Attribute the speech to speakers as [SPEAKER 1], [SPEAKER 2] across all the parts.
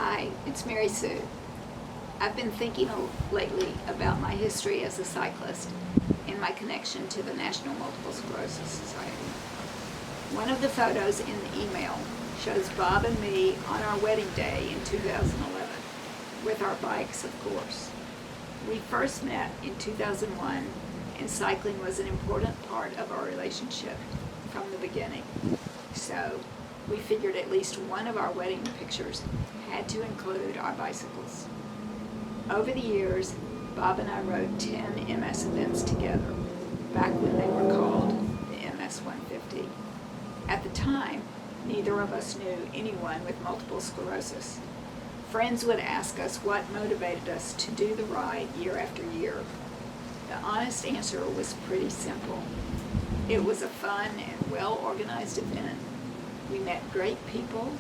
[SPEAKER 1] Hi, it's Mary Sue. I've been thinking lately about my history as a cyclist and my connection to the National Multiple Sclerosis Society. One of the photos in the email shows Bob and me on our wedding day in 2011, with our bikes, of course. We first met in 2001, and cycling was an important part of our relationship from the beginning. So we figured at least one of our wedding pictures had to include our bicycles. Over the years, Bob and I rode 10 MS events together, back when they were called the MS 150. At the time, neither of us knew anyone with multiple sclerosis. Friends would ask us what motivated us to do the ride year after year. The honest answer was pretty simple. It was a fun and well-organized event. We met great people,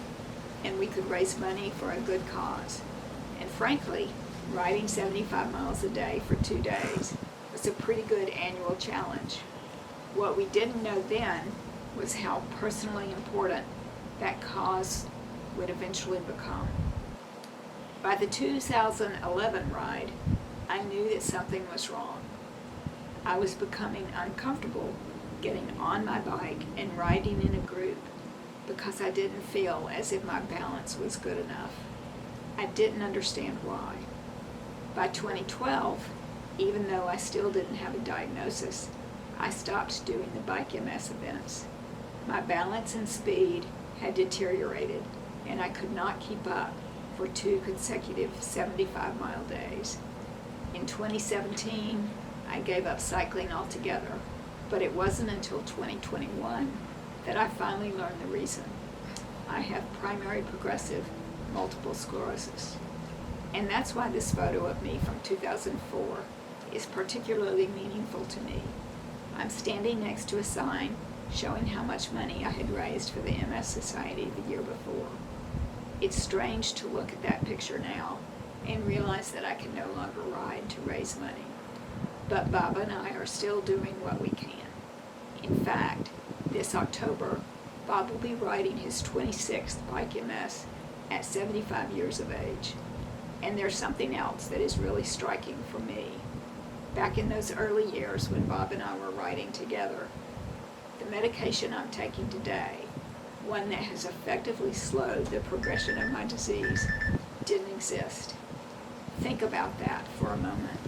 [SPEAKER 1] and we could raise money for a good cause. And frankly, riding 75 miles a day for 2 days was a pretty good annual challenge. What we didn't know then was how personally important that cause would eventually become. By the 2011 ride, I knew that something was wrong. I was becoming uncomfortable getting on my bike and riding in a group because I didn't feel as if my balance was good enough. I didn't understand why. By 2012, even though I still didn't have a diagnosis, I stopped doing the bike MS events. My balance and speed had deteriorated, and I could not keep up for 2 consecutive 75-mile days. In 2017, I gave up cycling altogether, but it wasn't until 2021 that I finally learned the reason. I have primary progressive multiple sclerosis. And that's why this photo of me from 2004 is particularly meaningful to me. I'm standing next to a sign showing how much money I had raised for the MS Society the year before. It's strange to look at that picture now and realize that I can no longer ride to raise money. But Bob and I are still doing what we can. In fact, this October, Bob will be riding his 26th bike MS at 75 years of age. And there's something else that is really striking for me. Back in those early years when Bob and I were riding together, the medication I'm taking today, one that has effectively slowed the progression of my disease, didn't exist. Think about that for a moment.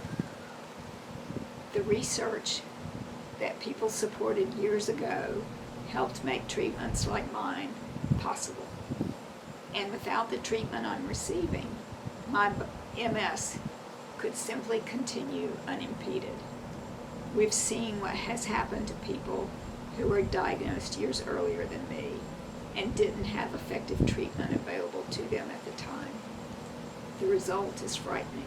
[SPEAKER 1] The research that people supported years ago helped make treatments like mine possible. And without the treatment I'm receiving, my MS could simply continue unimpeded. We've seen what has happened to people who were diagnosed years earlier than me and didn't have effective treatment available to them at the time. The result is frightening.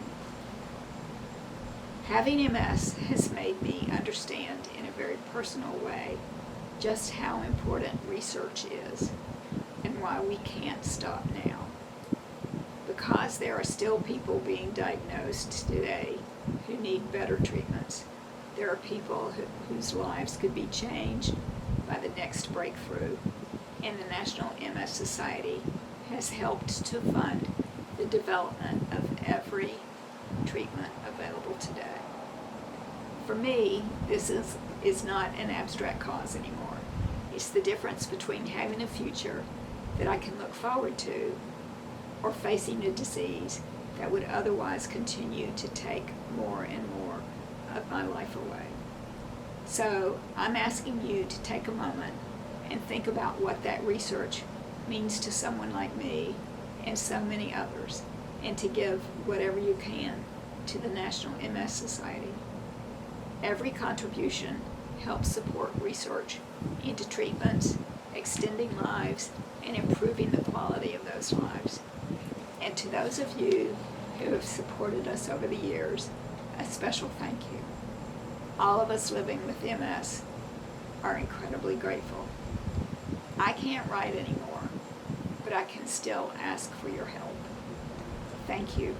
[SPEAKER 1] Having MS has made me understand in a very personal way just how important research is and why we can't stop now. Because there are still people being diagnosed today who need better treatments. There are people whose lives could be changed by the next breakthrough, and the National MS Society has helped to fund the development of every treatment available today. For me, this is not an abstract cause anymore. It's the difference between having a future that I can look forward to or facing a disease that would otherwise continue to take more and more of my life away. So I'm asking you to take a moment and think about what that research means to someone like me and so many others, and to give whatever you can to the National MS Society. Every contribution helps support research into treatments, extending lives, and improving the quality of those lives. And to those of you who have supported us over the years, a special thank you. All of us living with MS are incredibly grateful. I can't ride anymore, but I can still ask for your help. Thank you.